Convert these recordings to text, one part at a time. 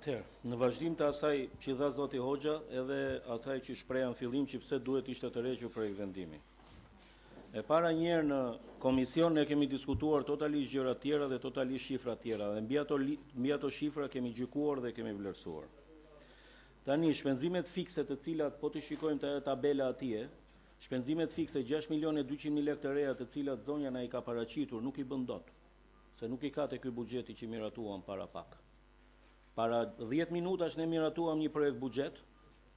Atëherë, në vazhdim të asaj që dha zoti Hoxha, edhe ataj që shpreha në fillim që pse duhet ishte të rregjur projekt vendimi. E para njerë në komision ne kemi diskutuar totalisht gjëra tjera dhe totalisht shifra tjera, dhe mbi ato shifra kemi gjykuar dhe kemi vlerësuar. Tani, shpenzimet fikse të cilat, po të shikojmë të tabela atje, shpenzimet fikse 6.200.000 lekë të reja të cilat zonja na i ka paraqitur, nuk i bën dot, se nuk i ka te ky buxheti që miratuam para pak. Para 10 minutash ne miratuam një projekt buxhet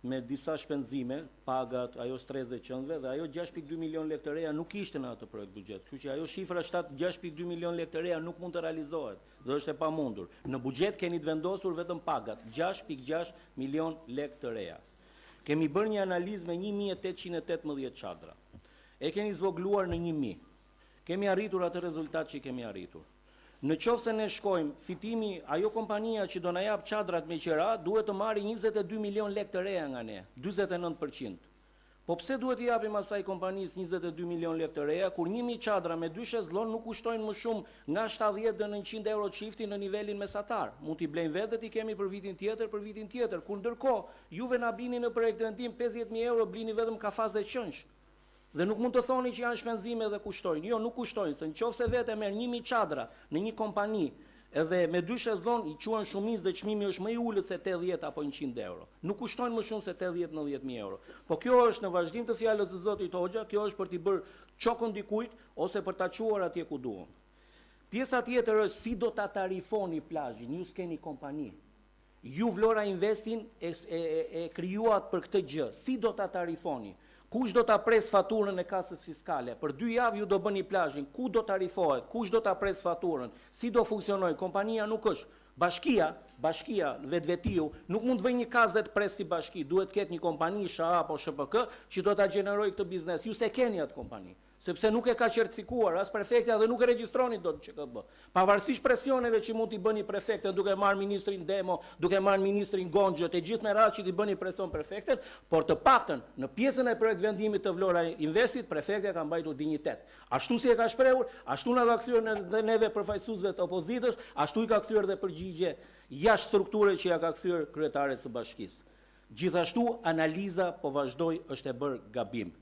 me disa shpenzime, pagat, ajo streze qëndve, dhe ajo 6.2 milion lekë të reja nuk ishte në atë projekt buxhet. Kështu që ajo shifra 6.2 milion lekë të reja nuk mund të realizohet, dhe është e pamundur. Në buxhet keni të vendosur vetëm pagat, 6.6 milion lekë të reja. Kemi bërë një analizë me 1.818 çadra. E keni zvogluar në 1.000. Kemi arritur atë rezultat që kemi arritur. Në qoftë se ne shkojmë, fitimi, ajo kompania që do na jap çadrat me qira, duhet të marrë 22 milion lekë të reja nga ne, 49%. Po pse duhet i japim asaj kompanisë 22 milion lekë të reja, kur 1.000 çadra me 2 shezllon nuk kushtojnë më shumë nga 70 dhe 900 euro çifti në nivelin mesatar. Mund t'i blejmë vetë dhe t'i kemi për vitin tjetër, kur ndërkohë juve na bini në projekt vendim 50.000 euro, blini vetëm kafaze qënsh. Dhe nuk mund të thoni që janë shpenzime dhe kushtojnë. Jo, nuk kushtojnë, se nëse vetë merr 1.000 çadra në një kompani edhe me 2 shezllon i quhen shumicë dhe çmimi është më i ulët se 80 apo 100 euro. Nuk kushtojnë më shumë se 80-90.000 euro. Po kjo është në vazhdim të fjalës së zotit Hoxha, kjo është për t'i bërë çokun dikujt ose për ta çuar atje ku duam. Pjesa tjetër është si do ta tarifoni plazhin, ju s'keni kompani. Ju Vlora Investin e krijuat për këtë gjë. Si do ta tarifoni? Kush do ta pres faturën e kasës fiskale? Për 2 javë ju do bëni plazhin. Ku do tarifohet? Kush do ta pres faturën? Si do funksionojë? Kompania nuk është. Bashkia vetvetiu nuk mund të vëjë një kazë të pres si bashki. Duhet të ketë një kompani SHA apo SHPK që do ta gjenerojë këtë biznes. Ju se keni atë kompani. Sepse nuk e ka certifikuar as prefektja dhe nuk e regjistroni dot ÇKB. Pavarësisht presioneve që mund t'i bëni prefekten duke marrë ministrin Demo, duke marrë ministrin Gonxhët, e gjithë me radhë që t'i bëni presion prefektet, por të paktën në pjesën e projekt vendimit të Vlora Investit, prefektja ka mbajtur dinjitet. Ashtu si e ka shprehur, ashtu na ka kthyer dhe neve përfaqësuesve të opozitës, ashtu i ka kthyer dhe përgjigje jashtë strukturës që ja ka kthyer kryetares së bashkisë. Gjithashtu analiza po vazhdoi është e bërë gabim.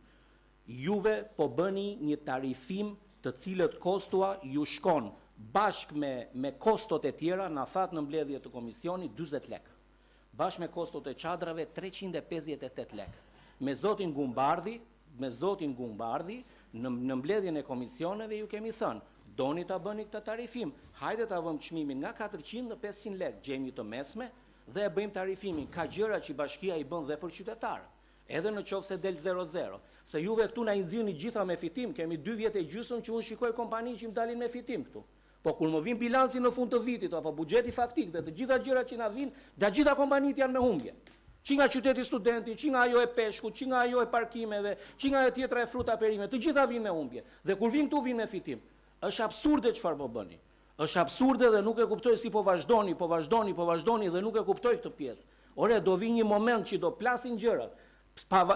Juve po bëni një tarifim të cilët kostua ju shkon bashk me kostot e tjera, na that në mbledhje të komisionit 40 lekë. Bashk me kostot e çadrave 358 lekë. Me zotin Gumbardhi në mbledhjen e komisioneve ju kemi thënë, doni ta bëni këtë tarifim, hajde ta vëmë çmimin nga 400 në 500 lekë, gjejmë një të mesme dhe e bëjmë tarifimin. Ka gjëra që bashkia i bën dhe për qytetarë. Edhe në qoftë se del 0-0. Se juve këtu na i nxirrni gjitha me fitim, kemi 2 vjet e gjysmë që unë shikoj kompani që më dalin me fitim këtu. Po kur më vin bilanci në fund të vitit apo buxheti faktik dhe të gjitha gjërat që na vijnë, da gjitha kompanitë janë me humbje. Që nga qyteti studenti, që nga ajo e peshku, që nga ajo e parkimeve, që nga ajo tjetra e fruta perime, të gjitha vinë me humbje. Dhe kur vin këtu vinë me fitim. Është absurde çfarë po bëni. Është absurde dhe nuk e kuptoj si po vazhdoni dhe nuk e kuptoj këtë pjesë. Ore, do vi një moment që do plasin gjërat.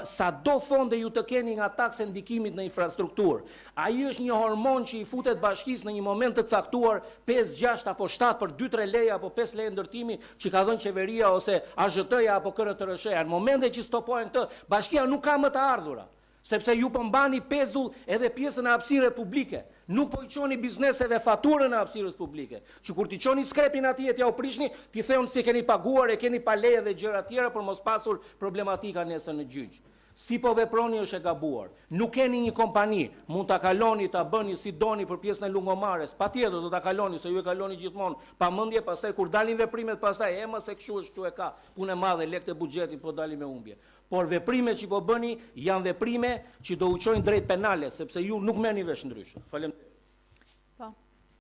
Sa do fonde ju të keni nga takse ndikimit në infrastrukturë. Ai është një hormon që i futet bashkisë në një moment të caktuar 5, 6 apo 7 për 2-3 leje apo 5 leje ndërtimi që ka dhënë qeveria ose AZT-ja apo KRTRSH-ja. Në momente që stopojnë këtë, bashkia nuk ka më të ardhura. Sepse ju përmbani pezull edhe pjesën e hapësirës publike. Nuk po i çoni bizneseve faturën e hapësirës publike. Që kur ti çoni skrepin atje t'ja u prishni, ti theun se keni paguar, e keni pa leje dhe gjëra tjera për mos pasur problematika nesër në gjyq. Si po veproni është e gabuar. Nuk keni një kompani, mund ta kaloni, ta bëni si doni për pjesën e Lungomares. Patjetër do ta kaloni, se ju e kaloni gjithmonë pa mendje, pastaj kur dalin veprimet, pastaj se kështu është, kështu e ka. Punë e madhe, lekët e buxhetit po dalin me humbje. Por veprimet që po bëni janë veprime që do u çojnë drejt penale, sepse ju nuk merrni vesh ndryshe. Faleminderit.